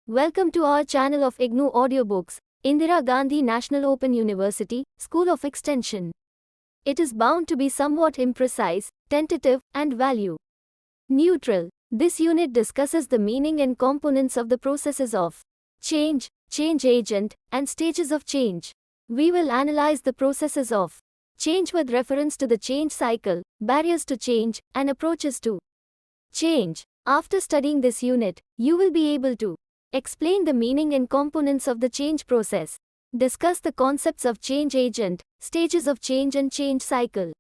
Welcome to our channel of IGNOU Audiobooks, Indira Gandhi National Open University, School of Extension. It is bound to be somewhat imprecise, tentative, and value neutral. This unit discusses the meaning and components of the processes of change, change agent, and stages of change. We will analyze the processes of change with reference to the change cycle, barriers to change, and approaches to change. After studying this unit, you will be able to explain the meaning and components of the change process, discuss the concepts of change agent, stages of change and change cycle,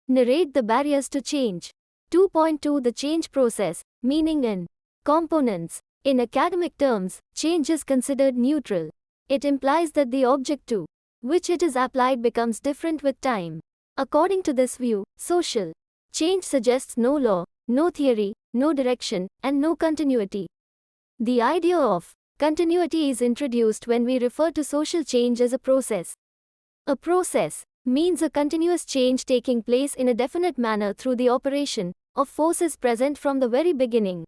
narrate the barriers to change. 2.2 The change process, meaning and components. In academic terms, change is considered neutral. It implies that the object to which it is applied becomes different with time. According to this view, social change suggests no law, no theory, no direction, and no continuity. The idea of continuity is introduced when we refer to social change as a process. A process means a continuous change taking place in a definite manner through the operation of forces present from the very beginning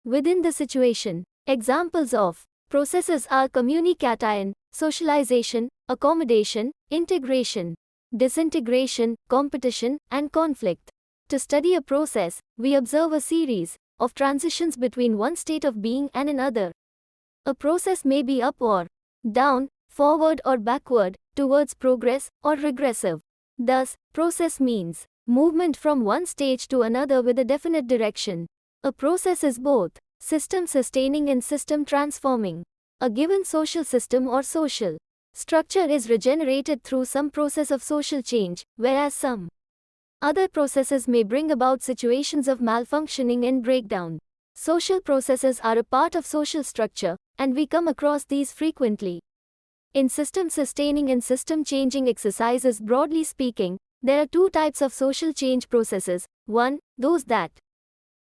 within the situation. Examples of processes are communication, socialization, accommodation, integration, disintegration, competition, and conflict. To study a process, we observe a series of transitions between one state of being and another. A process may be up or down, forward or backward, towards progress or regressive. Thus, process means movement from one stage to another with a definite direction. A process is both system sustaining and system transforming. A given social system or social structure is regenerated through some process of social change, whereas some other processes may bring about situations of malfunctioning and breakdown. Social processes are a part of social structure, and we come across these frequently. In system sustaining and system changing exercises, broadly speaking, there are two types of social change processes. 1. Those that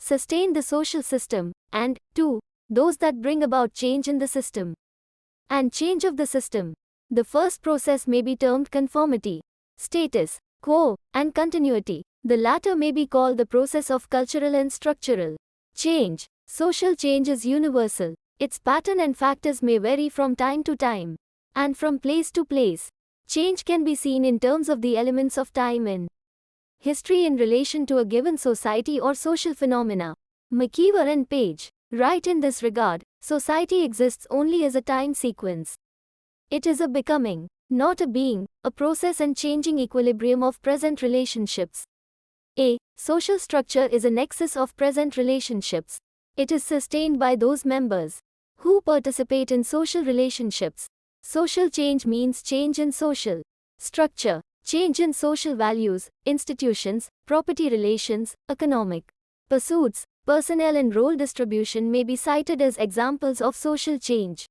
sustain the social system, and 2. Those that bring about change in the system and change of the system. The first process may be termed conformity, status quo, and continuity. The latter may be called the process of cultural and structural change. Social change is universal. Its pattern and factors may vary from time to time and from place to place. Change can be seen in terms of the elements of time in history in relation to a given society or social phenomena. McKeever and Page write in this regard, society exists only as a time sequence. It is a becoming, not a being, a process and changing equilibrium of present relationships. A social structure is a nexus of present relationships. It is sustained by those members who participate in social relationships. Social change means change in social structure, change in social values, institutions, property relations, economic pursuits, personnel and role distribution may be cited as examples of social change.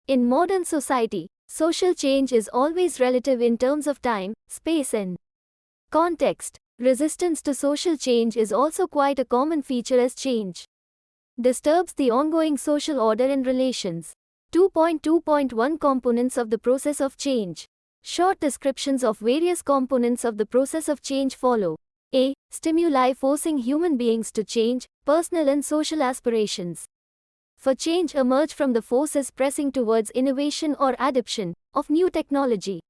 In modern society, social change is always relative in terms of time, space and context. Resistance to social change is also quite a common feature as change disturbs the ongoing social order and relations. 2.2.1 Components of the process of change. Short descriptions of various components of the process of change follow. A. Stimuli forcing human beings to change, personal and social aspirations for change emerge from the forces pressing towards innovation or adoption of new technology.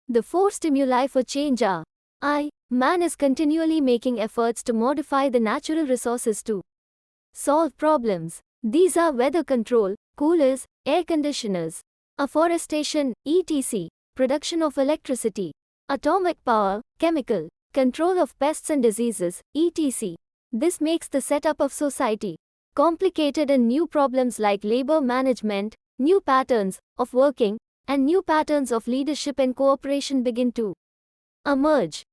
The four stimuli for change are: I. Man is continually making efforts to modify the natural resources to solve problems. These are weather control, coolers, air conditioners, afforestation, etc., production of electricity, atomic power, chemical, control of pests and diseases, etc. This makes the setup of society complicated, and new problems like labor management, new patterns of working, and new patterns of leadership and cooperation begin to emerge.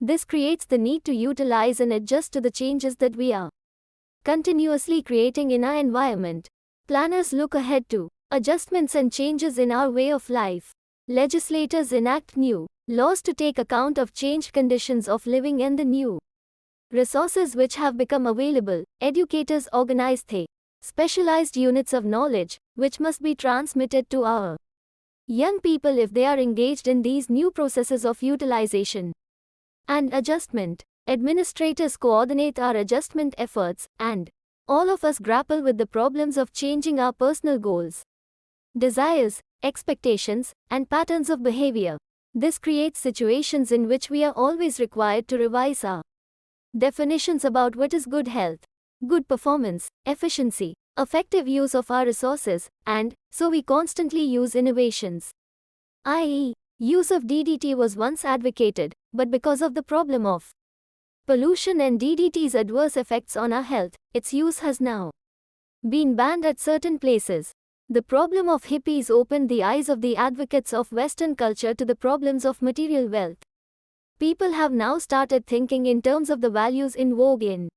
This creates the need to utilize and adjust to the changes that we are continuously creating in our environment. Planners look ahead to adjustments and changes in our way of life. Legislators enact new laws to take account of changed conditions of living and the new resources which have become available. Educators organize specialized units of knowledge, which must be transmitted to our young people if they are engaged in these new processes of utilization and adjustment. Administrators coordinate our adjustment efforts and All of us grapple with the problems of changing our personal goals, desires, expectations, and patterns of behavior. This creates situations in which we are always required to revise our definitions about what is good health, good performance, efficiency, effective use of our resources, and so we constantly use innovations. I.e., use of DDT was once advocated, but because of the problem of pollution and DDT's adverse effects on our health, its use has now been banned at certain places. The problem of hippies opened the eyes of the advocates of Western culture to the problems of material wealth. People have now started thinking in terms of the values in vogue in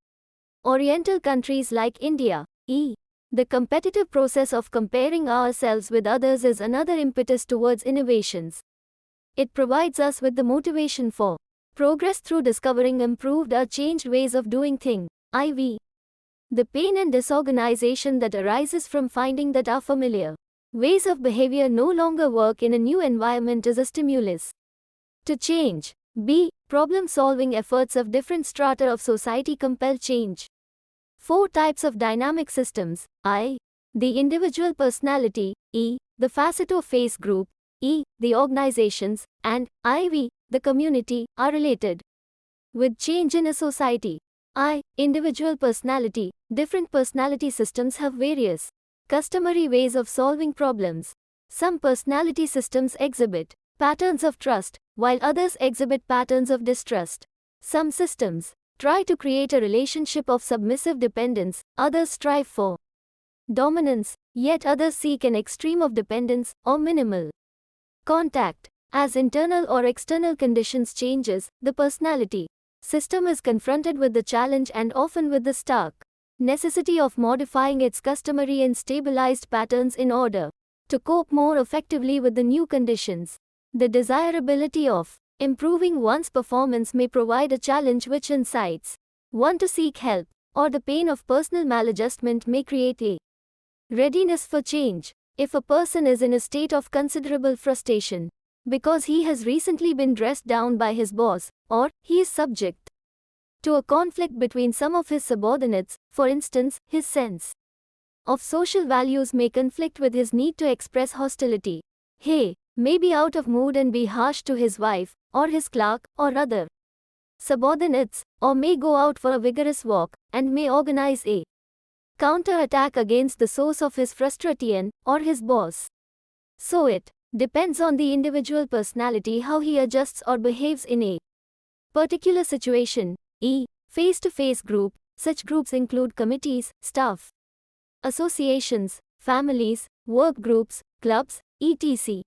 Oriental countries like India. The competitive process of comparing ourselves with others is another impetus towards innovations. It provides us with the motivation for progress through discovering improved or changed ways of doing things. The pain and disorganization that arises from finding that our familiar ways of behavior no longer work in a new environment is a stimulus to change. Problem-solving efforts of different strata of society compel change. 4 types of dynamic systems. The individual personality, the facet-of-face group, the organizations, and the community, are related with change in a society. Individual personality. Different personality systems have various customary ways of solving problems. Some personality systems exhibit patterns of trust, while others exhibit patterns of distrust. Some systems try to create a relationship of submissive dependence, others strive for dominance, yet others seek an extreme of dependence or minimal contact. As internal or external conditions changes, the personality system is confronted with the challenge and often with the stark necessity of modifying its customary and stabilized patterns in order to cope more effectively with the new conditions. The desirability of improving one's performance may provide a challenge which incites one to seek help, or the pain of personal maladjustment may create a readiness for change. If a person is in a state of considerable frustration because he has recently been dressed down by his boss, or he is subject to a conflict between some of his subordinates, for instance, his sense of social values may conflict with his need to express hostility. He may be out of mood and be harsh to his wife, or his clerk, or other subordinates, or may go out for a vigorous walk, and may organize a counter-attack against the source of his frustration, or his boss. So it depends on the individual personality how he adjusts or behaves in a particular situation. Face-to-face group. Such groups include committees, staff, associations, families, work groups, clubs, etc.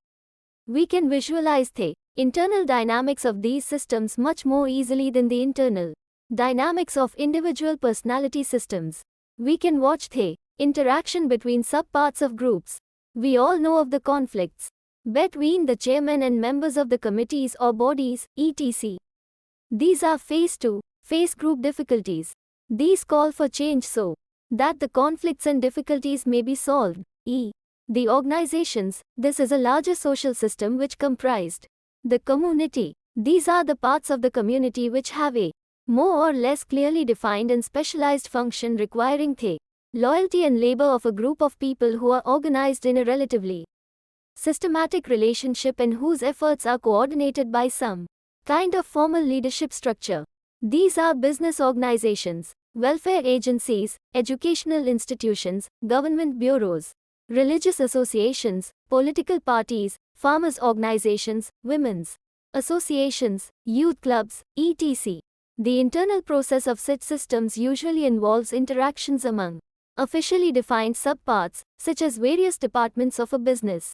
We can visualize the internal dynamics of these systems much more easily than the internal dynamics of individual personality systems. We can watch the interaction between subparts of groups. We all know of the conflicts between the chairman and members of the committees or bodies, etc. These are face-to-face group difficulties. These call for change so that the conflicts and difficulties may be solved. The organizations. This is a larger social system which comprised the community. These are the parts of the community which have a more or less clearly defined and specialized function requiring the loyalty and labor of a group of people who are organized in a relatively systematic relationship and whose efforts are coordinated by some kind of formal leadership structure. These are business organizations, welfare agencies, educational institutions, government bureaus, religious associations, political parties, farmers' organizations, women's associations, youth clubs, etc. The internal process of such systems usually involves interactions among officially defined subparts, such as various departments of a business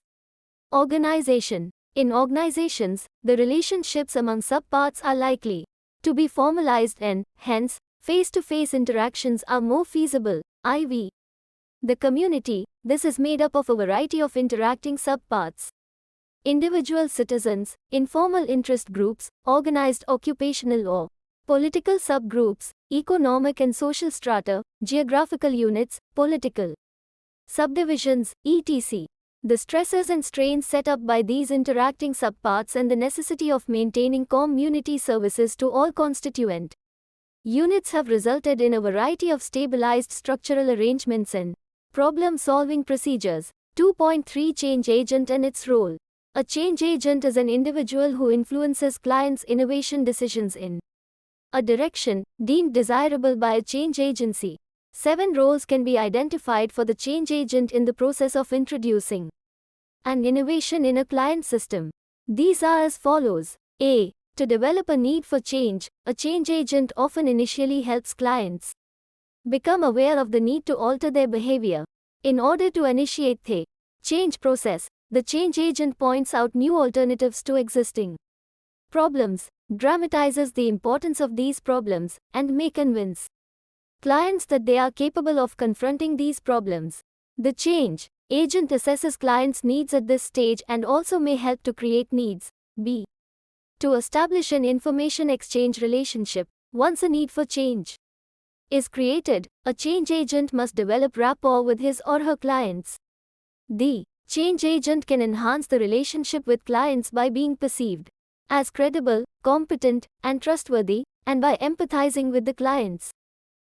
organization. In organizations, the relationships among subparts are likely to be formalized and, hence, face-to-face interactions are more feasible. The community. This is made up of a variety of interacting subparts. Individual citizens, informal interest groups, organized occupational or political subgroups, economic and social strata, geographical units, political subdivisions, etc. The stresses and strains set up by these interacting subparts and the necessity of maintaining community services to all constituent units have resulted in a variety of stabilized structural arrangements and problem-solving procedures. 2.3 Change agent and its role. A change agent is an individual who influences clients' innovation decisions in a direction deemed desirable by a change agency. 7 roles can be identified for the change agent in the process of introducing an innovation in a client system. These are as follows. A. To develop a need for change, a change agent often initially helps clients become aware of the need to alter their behavior. In order to initiate the change process, the change agent points out new alternatives to existing problems, dramatizes the importance of these problems, and may convince clients that they are capable of confronting these problems. The change agent assesses clients' needs at this stage and also may help to create needs. B. To establish an information exchange relationship. Once a need for change is created, a change agent must develop rapport with his or her clients. The change agent can enhance the relationship with clients by being perceived as credible, competent, and trustworthy, and by empathizing with the clients'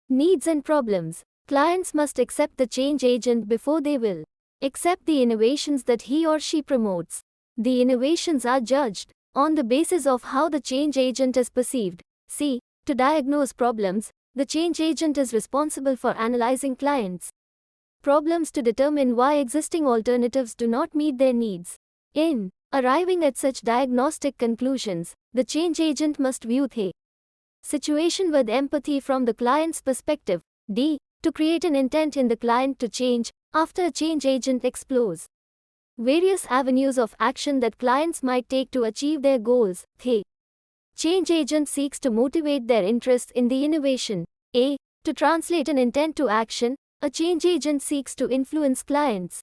needs and problems. Clients must accept the change agent before they will accept the innovations that he or she promotes. The innovations are judged on the basis of how the change agent is perceived. C. To diagnose problems, the change agent is responsible for analyzing clients' problems to determine why existing alternatives do not meet their needs. In arriving at such diagnostic conclusions, the change agent must view the situation with empathy from the client's perspective. D. To create an intent in the client to change. After a change agent explores various avenues of action that clients might take to achieve their goals, the change agent seeks to motivate their interest in the innovation. A. To translate an intent to action, a change agent seeks to influence clients'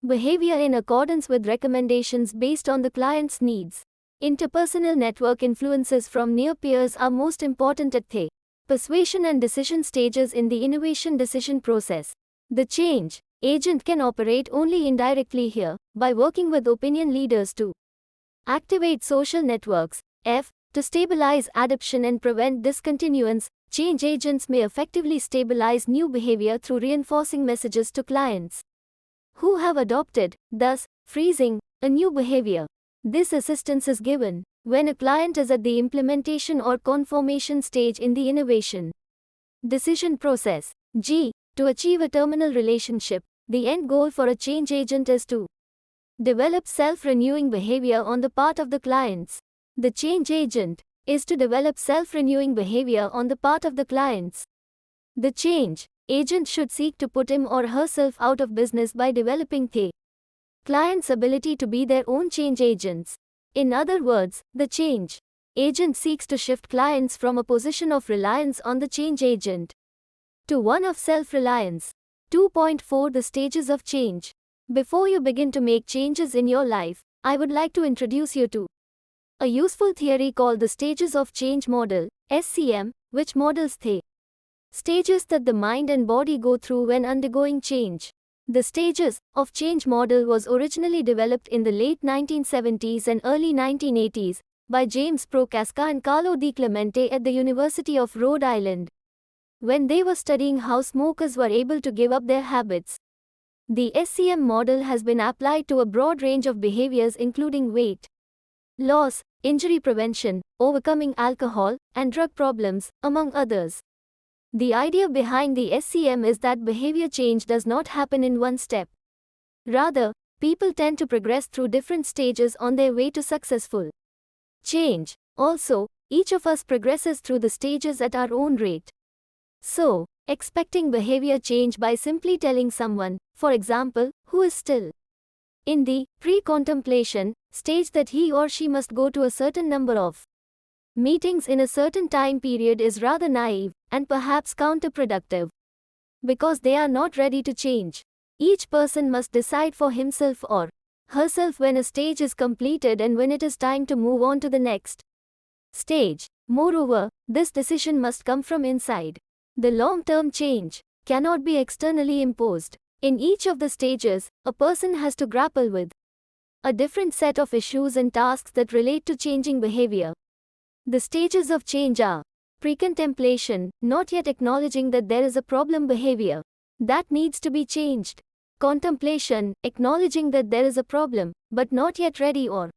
behavior in accordance with recommendations based on the client's needs. Interpersonal network influences from near peers are most important at the persuasion and decision stages in the innovation decision process. The change agent can operate only indirectly here, by working with opinion leaders to activate social networks. F. To stabilize adoption and prevent discontinuance, change agents may effectively stabilize new behavior through reinforcing messages to clients who have adopted, thus, freezing a new behavior. This assistance is given when a client is at the implementation or conformation stage in the innovation decision process. G. To achieve a terminal relationship, the end goal for a change agent is to develop self-renewing behavior on the part of the clients. The change agent is to develop self-renewing behavior on the part of the clients. The change agent should seek to put him or herself out of business by developing the client's ability to be their own change agents. In other words, the change agent seeks to shift clients from a position of reliance on the change agent to one of self-reliance. 2.4 The stages of change. Before you begin to make changes in your life, I would like to introduce you to a useful theory called the Stages of Change Model, SCM, which models the stages that the mind and body go through when undergoing change. The Stages of Change model was originally developed in the late 1970s and early 1980s by James Prochaska and Carlo Di Clemente at the University of Rhode Island, when they were studying how smokers were able to give up their habits. The SCM model has been applied to a broad range of behaviors including weight loss, injury prevention, overcoming alcohol and drug problems, among others. The idea behind the SCM is that behavior change does not happen in one step. Rather, people tend to progress through different stages on their way to successful change. Also, each of us progresses through the stages at our own rate. So, expecting behavior change by simply telling someone, for example, who is still in the pre-contemplation stage that he or she must go to a certain number of meetings in a certain time period is rather naive and perhaps counterproductive, because they are not ready to change. Each person must decide for himself or herself when a stage is completed and when it is time to move on to the next stage. Moreover, this decision must come from inside. The long-term change cannot be externally imposed. In each of the stages, a person has to grapple with a different set of issues and tasks that relate to changing behavior. The stages of change are Precontemplation, not yet acknowledging that there is a problem behavior that needs to be changed. Contemplation, acknowledging that there is a problem, but not yet ready or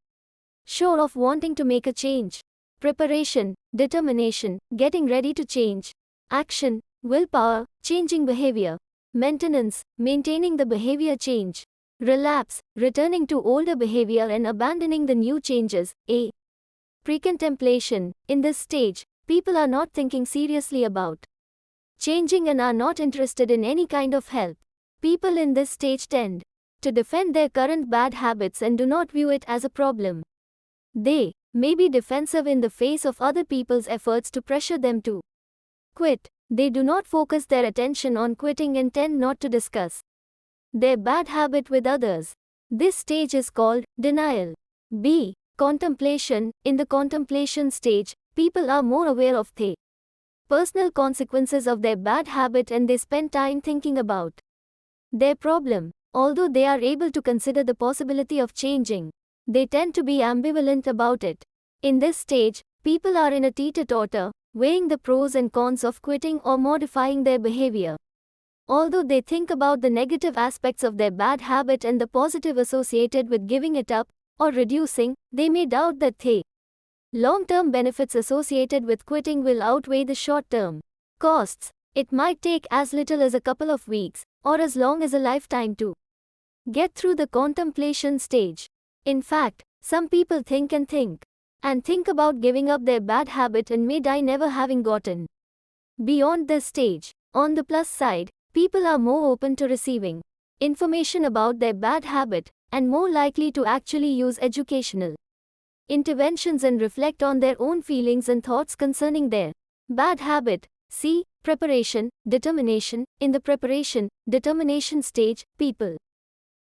sure of wanting to make a change. Preparation, determination, getting ready to change. Action, willpower, changing behavior. Maintenance, maintaining the behavior change. Relapse, returning to older behavior and abandoning the new changes. A. Precontemplation, in this stage, people are not thinking seriously about changing and are not interested in any kind of help. People in this stage tend to defend their current bad habits and do not view it as a problem. They may be defensive in the face of other people's efforts to pressure them to quit. They do not focus their attention on quitting and tend not to discuss their bad habit with others. This stage is called denial. B. Contemplation. In the contemplation stage, people are more aware of the personal consequences of their bad habit and they spend time thinking about their problem. Although they are able to consider the possibility of changing, they tend to be ambivalent about it. In this stage, people are in a teeter-totter, weighing the pros and cons of quitting or modifying their behavior. Although they think about the negative aspects of their bad habit and the positive associated with giving it up or reducing, they may doubt that the long-term benefits associated with quitting will outweigh the short-term costs. It might take as little as a couple of weeks, or as long as a lifetime to get through the contemplation stage. In fact, some people think about giving up their bad habit and may die never having gotten beyond this stage. On the plus side, people are more open to receiving information about their bad habit and more likely to actually use educational interventions and reflect on their own feelings and thoughts concerning their bad habit. C. Preparation, determination. In the preparation, determination stage, people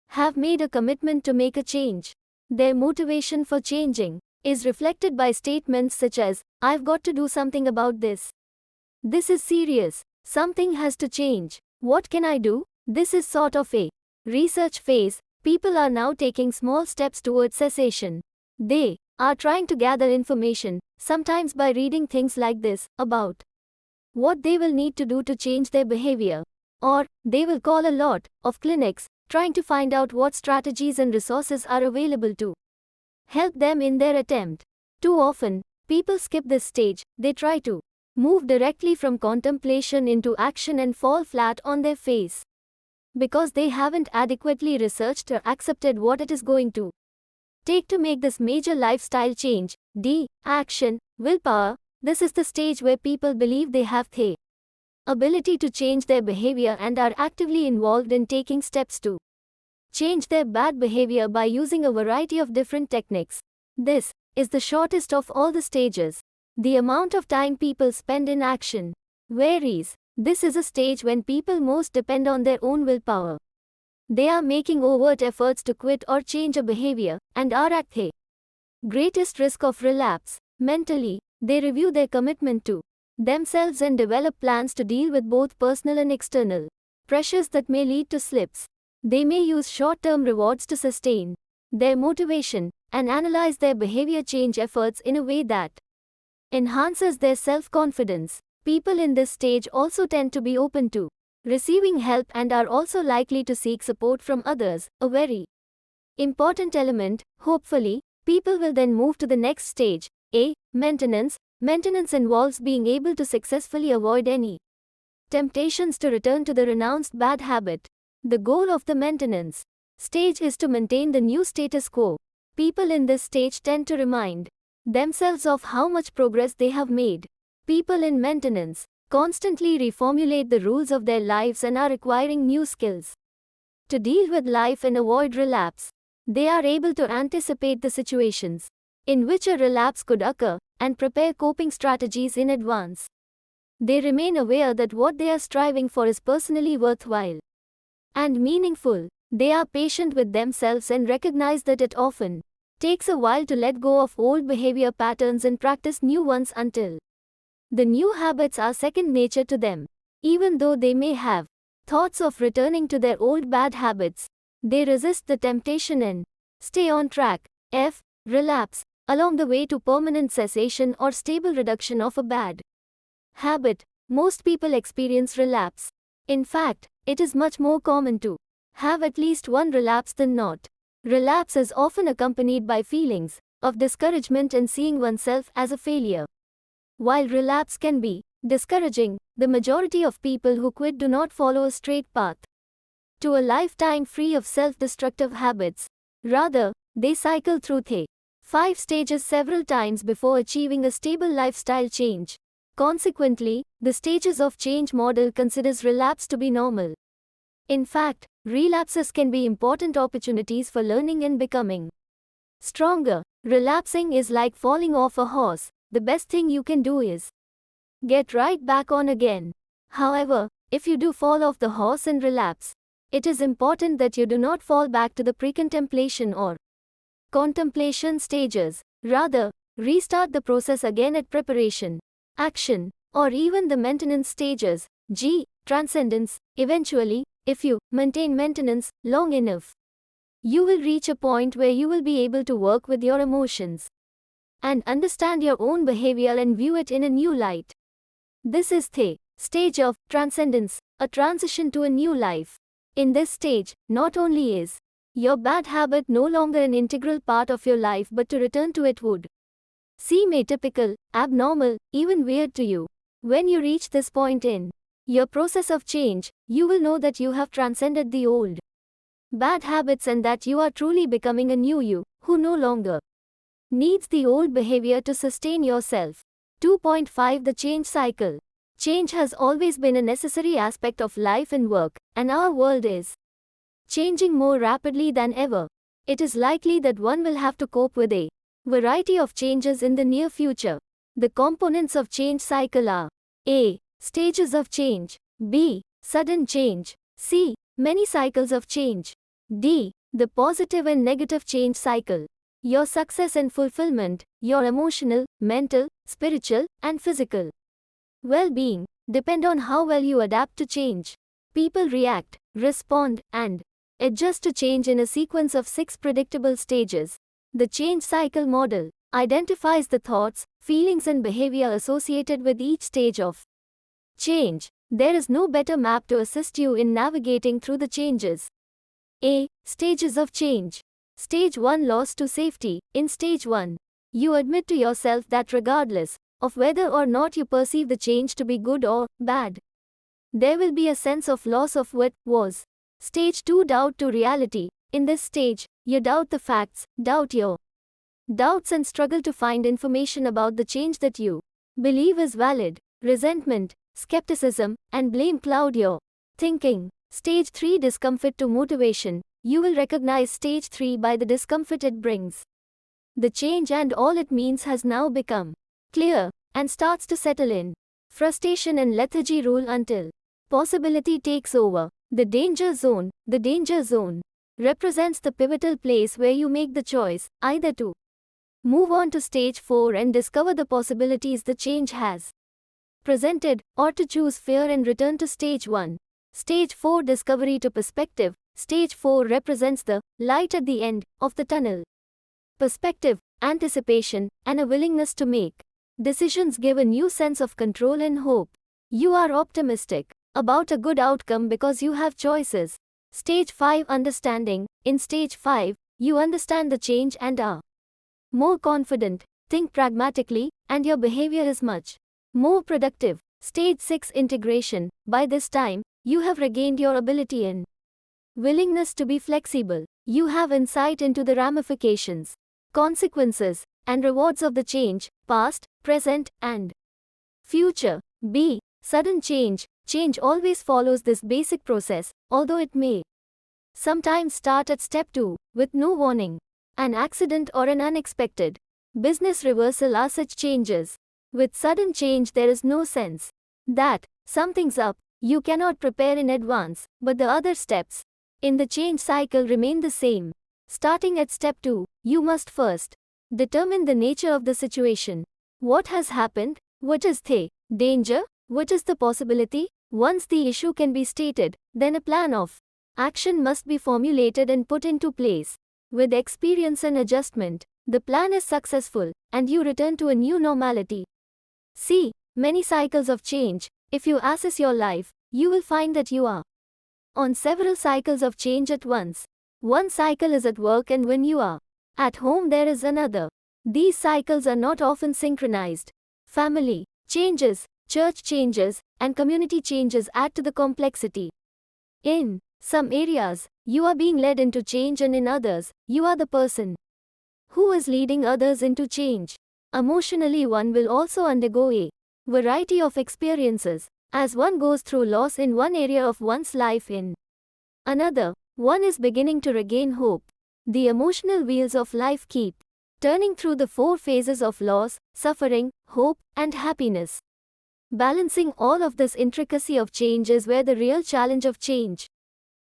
have made a commitment to make a change. Their motivation for changing is reflected by statements such as, "I've got to do something about this. This is serious. Something has to change. What can I do?" This is sort of a research phase. People are now taking small steps towards cessation. They are trying to gather information, sometimes by reading things like this, about what they will need to do to change their behavior. Or, they will call a lot of clinics, trying to find out what strategies and resources are available to help them in their attempt. Too often, people skip this stage. They try to move directly from contemplation into action and fall flat on their face because they haven't adequately researched or accepted what it is going to take to make this major lifestyle change. D. Action, willpower. This is the stage where people believe they have the ability to change their behavior and are actively involved in taking steps to change their bad behavior by using a variety of different techniques. This is the shortest of all the stages. The amount of time people spend in action varies. This is a stage when people most depend on their own willpower. They are making overt efforts to quit or change a behavior and are at the greatest risk of relapse. Mentally, they review their commitment to themselves and develop plans to deal with both personal and external pressures that may lead to slips. They may use short-term rewards to sustain their motivation and analyze their behavior change efforts in a way that enhances their self-confidence. People in this stage also tend to be open to receiving help and are also likely to seek support from others, a very important element. Hopefully, people will then move to the next stage. A. Maintenance. Maintenance involves being able to successfully avoid any temptations to return to the renounced bad habit. The goal of the maintenance stage is to maintain the new status quo. People in this stage tend to remind themselves of how much progress they have made. People in maintenance constantly reformulate the rules of their lives and are acquiring new skills to deal with life and avoid relapse. They are able to anticipate the situations in which a relapse could occur and prepare coping strategies in advance. They remain aware that what they are striving for is personally worthwhile and meaningful. They are patient with themselves and recognize that it often takes a while to let go of old behavior patterns and practice new ones until the new habits are second nature to them. Even though they may have thoughts of returning to their old bad habits, they resist the temptation and stay on track. F. Relapse. Along the way to permanent cessation or stable reduction of a bad Habit. Most people experience relapse. In fact, it is much more common to have at least one relapse than not. Relapse is often accompanied by feelings of discouragement and seeing oneself as a failure. While relapse can be discouraging, the majority of people who quit do not follow a straight path to a lifetime free of self-destructive habits. Rather, they cycle through the 5 stages several times before achieving a stable lifestyle change. Consequently, the stages of change model considers relapse to be normal. In fact, relapses can be important opportunities for learning and becoming stronger. Relapsing is like falling off a horse. The best thing you can do is get right back on again. However, if you do fall off the horse and relapse, it is important that you do not fall back to the pre-contemplation or contemplation stages. Rather, restart the process again at preparation, action, or even the maintenance stages. G. Transcendence. Eventually, if you maintain maintenance long enough, you will reach a point where you will be able to work with your emotions and understand your own behavior and view it in a new light. This is the stage of transcendence, a transition to a new life. In this stage, not only is your bad habit no longer an integral part of your life, but to return to it would seem atypical, abnormal, even weird to you. When you reach this point in your process of change, you will know that you have transcended the old bad habits and that you are truly becoming a new you, who no longer needs the old behavior to sustain yourself. 2.5 The change cycle. Change has always been a necessary aspect of life and work, and our world is changing more rapidly than ever. It is likely that one will have to cope with a variety of changes in the near future. The components of change cycle are A. Stages of change. B. Sudden change. C. Many cycles of change. D. The positive and negative change cycle. Your success and fulfillment, your emotional, mental, spiritual, and physical well-being depend on how well you adapt to change. People react, respond, and adjust to change in a sequence of 6 predictable stages. The change cycle model identifies the thoughts, feelings, and behavior associated with each stage of change. There is no better map to assist you in navigating through the changes. A. Stages of change. Stage 1 Loss to safety. In Stage 1, you admit to yourself that regardless of whether or not you perceive the change to be good or bad, there will be a sense of loss of what was. Stage 2 Doubt to reality. In this stage, you doubt the facts, doubt your doubts, and struggle to find information about the change that you believe is valid. Resentment, skepticism, and blame cloud your thinking. Stage 3 Discomfort to motivation. You will recognize Stage 3 by the discomfort it brings. The change and all it means has now become clear and starts to settle in. Frustration and lethargy rule until possibility takes over. The danger zone. The danger zone represents the pivotal place where you make the choice either to move on to Stage 4 and discover the possibilities the change has presented, or to choose fear and return to Stage 1. Stage 4 Discovery to perspective. Stage 4 represents the light at the end of the tunnel. Perspective, anticipation, and a willingness to make decisions give a new sense of control and hope. You are optimistic about a good outcome because you have choices. Stage 5 Understanding. In Stage 5, you understand the change and are more confident, think pragmatically, and your behavior is much more productive. Stage 6 Integration. By this time, you have regained your ability and willingness to be flexible. You have insight into the ramifications, consequences, and rewards of the change, past, present, and future. B. Sudden change. Change always follows this basic process, although it may sometimes start at step 2, with no warning. An accident or an unexpected business reversal are such changes. With sudden change, there is no sense that something's up. You cannot prepare in advance, but the other steps in the change cycle remain the same. Starting at step 2, you must first determine the nature of the situation. What has happened? What is the danger? What is the possibility? Once the issue can be stated, then a plan of action must be formulated and put into place. With experience and adjustment, the plan is successful, and you return to a new normality. C. many cycles of change. If you assess your life, you will find that you are on several cycles of change at once. One cycle is at work, and when you are at home, there is another. These cycles are not often synchronized. Family changes, church changes, and community changes add to the complexity. In some areas, you are being led into change, and in others, you are the person who is leading others into change. Emotionally, one will also undergo a variety of experiences. As one goes through loss in one area of one's life, in another, one is beginning to regain hope. The emotional wheels of life keep turning through the four phases of loss, suffering, hope, and happiness. Balancing all of this intricacy of change is where the real challenge of change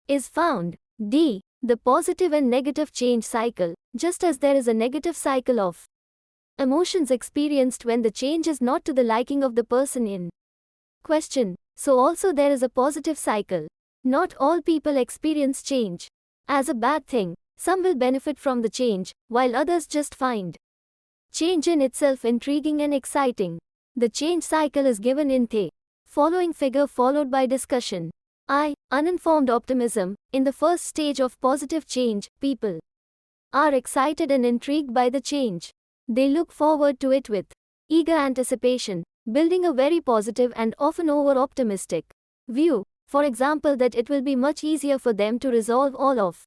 is found. D. The positive and negative change cycle. Just as there is a negative cycle of emotions experienced when the change is not to the liking of the person in question, so also there is a positive cycle. Not all people experience change as a bad thing. Some will benefit from the change, while others just find change in itself intriguing and exciting. The change cycle is given in the following figure, followed by discussion. I. Uninformed optimism. In the first stage of positive change, people are excited and intrigued by the change. They look forward to it with eager anticipation, building a very positive and often over-optimistic view, for example, that it will be much easier for them to resolve all of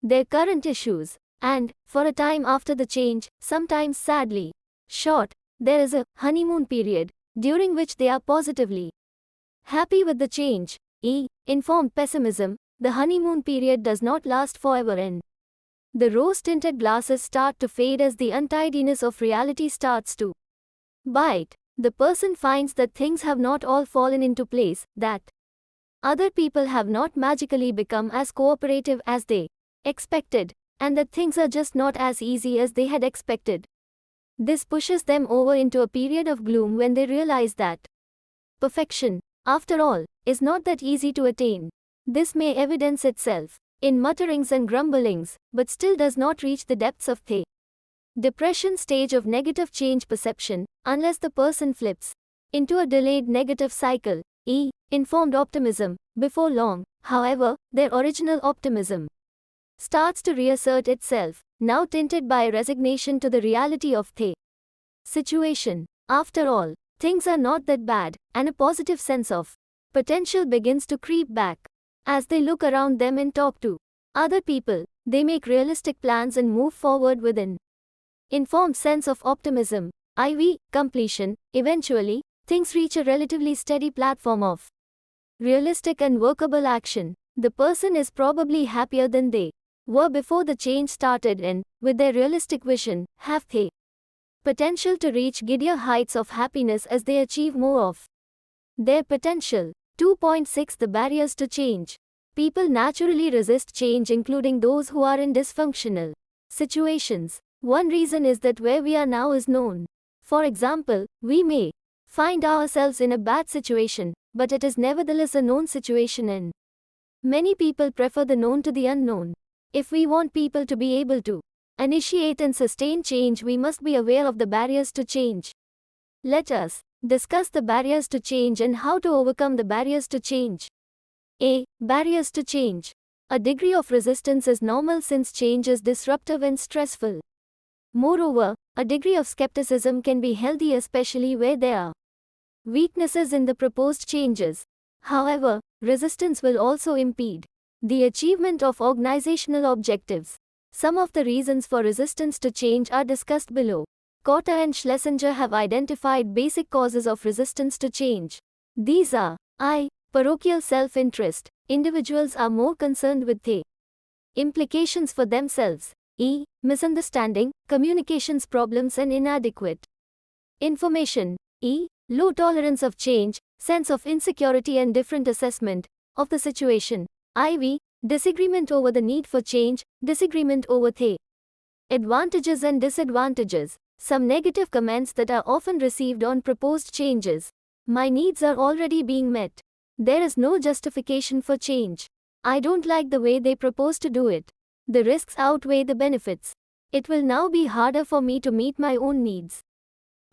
their current issues. And, for a time after the change, sometimes sadly short, there is a honeymoon period, during which they are positively happy with the change. E. Informed pessimism. The honeymoon period does not last forever, and the rose-tinted glasses start to fade as the untidiness of reality starts to bite. The person finds that things have not all fallen into place, that other people have not magically become as cooperative as they expected, and that things are just not as easy as they had expected. This pushes them over into a period of gloom when they realize that perfection, after all, is not that easy to attain. This may evidence itself in mutterings and grumblings, but still does not reach the depths of the depression stage of negative change perception, unless the person flips into a delayed negative cycle. E. Informed optimism. Before long, however, their original optimism starts to reassert itself, now tinted by resignation to the reality of the situation. After all, things are not that bad, and a positive sense of potential begins to creep back. As they look around them and talk to other people, they make realistic plans and move forward with an informed sense of optimism. IV. Completion. Eventually, things reach a relatively steady platform of realistic and workable action. The person is probably happier than they were before the change started, and, with their realistic vision, have the potential to reach giddier heights of happiness as they achieve more of their potential. 2.6 The barriers to change. People naturally resist change, including those who are in dysfunctional situations. One reason is that where we are now is known. For example, we may find ourselves in a bad situation, but it is nevertheless a known situation, and many people prefer the known to the unknown. If we want people to be able to initiate and sustain change, we must be aware of the barriers to change. Let us discuss the barriers to change and how to overcome the barriers to change. A. Barriers to change. A degree of resistance is normal since change is disruptive and stressful. Moreover, a degree of skepticism can be healthy, especially where there are weaknesses in the proposed changes. However, resistance will also impede the achievement of organizational objectives. Some of the reasons for resistance to change are discussed below. Cotter and Schlesinger have identified basic causes of resistance to change. These are: I. Parochial self-interest. Individuals are more concerned with the implications for themselves. E. Misunderstanding, communications problems and inadequate information. E. Low tolerance of change, sense of insecurity and different assessment of the situation. IV. Disagreement over the need for change, disagreement over the advantages and disadvantages. Some negative comments that are often received on proposed changes. My needs are already being met. There is no justification for change. I don't like the way they propose to do it. The risks outweigh the benefits. It will now be harder for me to meet my own needs.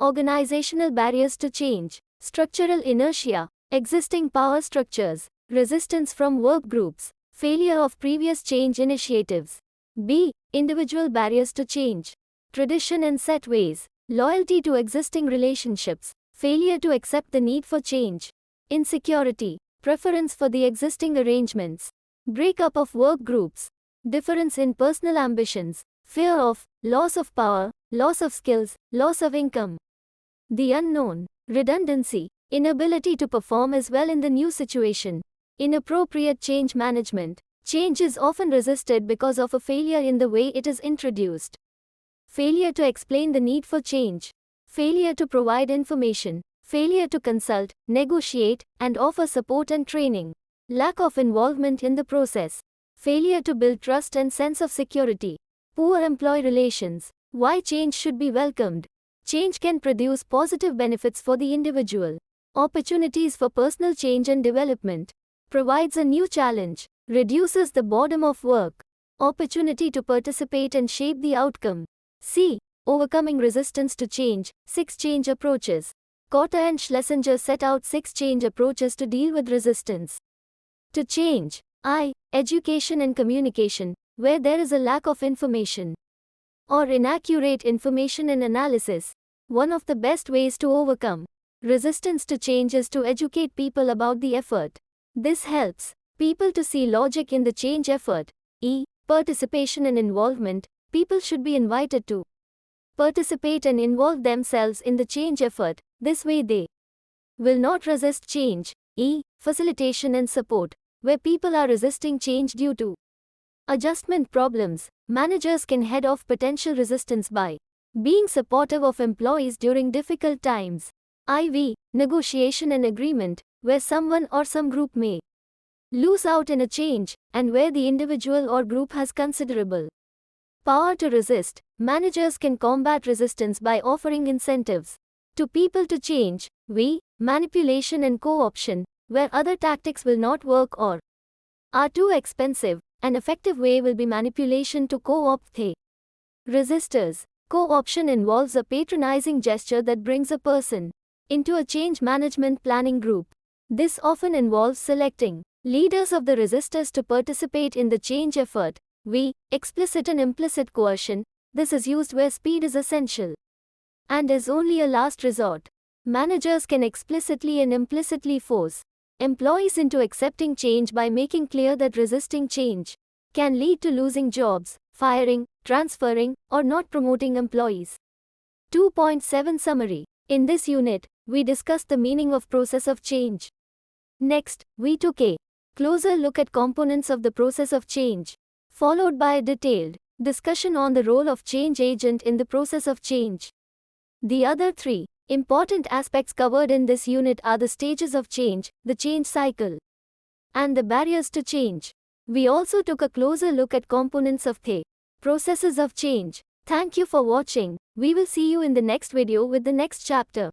Organizational barriers to change, structural inertia, existing power structures, resistance from work groups, failure of previous change initiatives. B. Individual barriers to change, tradition and set ways, loyalty to existing relationships, failure to accept the need for change, insecurity, preference for the existing arrangements, breakup of work groups, difference in personal ambitions, fear of, loss of power, loss of skills, loss of income. The unknown, redundancy, inability to perform as well in the new situation, inappropriate change management. Change is often resisted because of a failure in the way it is introduced. Failure to explain the need for change, failure to provide information, failure to consult, negotiate, and offer support and training, lack of involvement in the process, failure to build trust and sense of security, poor employee relations. Why change should be welcomed. Change can produce positive benefits for the individual, opportunities for personal change and development, provides a new challenge, reduces the boredom of work, opportunity to participate and shape the outcome. C. Overcoming resistance to change, 6 change approaches. Cotter and Schlesinger set out 6 change approaches to deal with resistance to change. I. Education and communication, where there is a lack of information or inaccurate information and analysis. One of the best ways to overcome resistance to change is to educate people about the effort. This helps people to see logic in the change effort. E. Participation and involvement. People should be invited to participate and involve themselves in the change effort. This way they will not resist change. E. Facilitation and support. Where people are resisting change due to adjustment problems, managers can head off potential resistance by being supportive of employees during difficult times. IV. Negotiation and agreement, where someone or some group may lose out in a change, and where the individual or group has considerable power to resist, managers can combat resistance by offering incentives to people to change. V. Manipulation and co-option, where other tactics will not work or are too expensive. An effective way will be manipulation to co-opt the resistors. Co-option involves a patronizing gesture that brings a person into a change management planning group. This often involves selecting leaders of the resistors to participate in the change effort. V. Explicit and implicit coercion. This is used where speed is essential and is only a last resort. Managers can explicitly and implicitly force employees into accepting change by making clear that resisting change can lead to losing jobs, firing, transferring, or not promoting employees. 2.7 Summary. In this unit, we discussed the meaning of process of change. Next, we took a closer look at components of the process of change, followed by a detailed discussion on the role of change agent in the process of change. The other 3 important aspects covered in this unit are the stages of change, the change cycle, and the barriers to change. We also took a closer look at components of the processes of change. Thank you for watching. We will see you in the next video with the next chapter.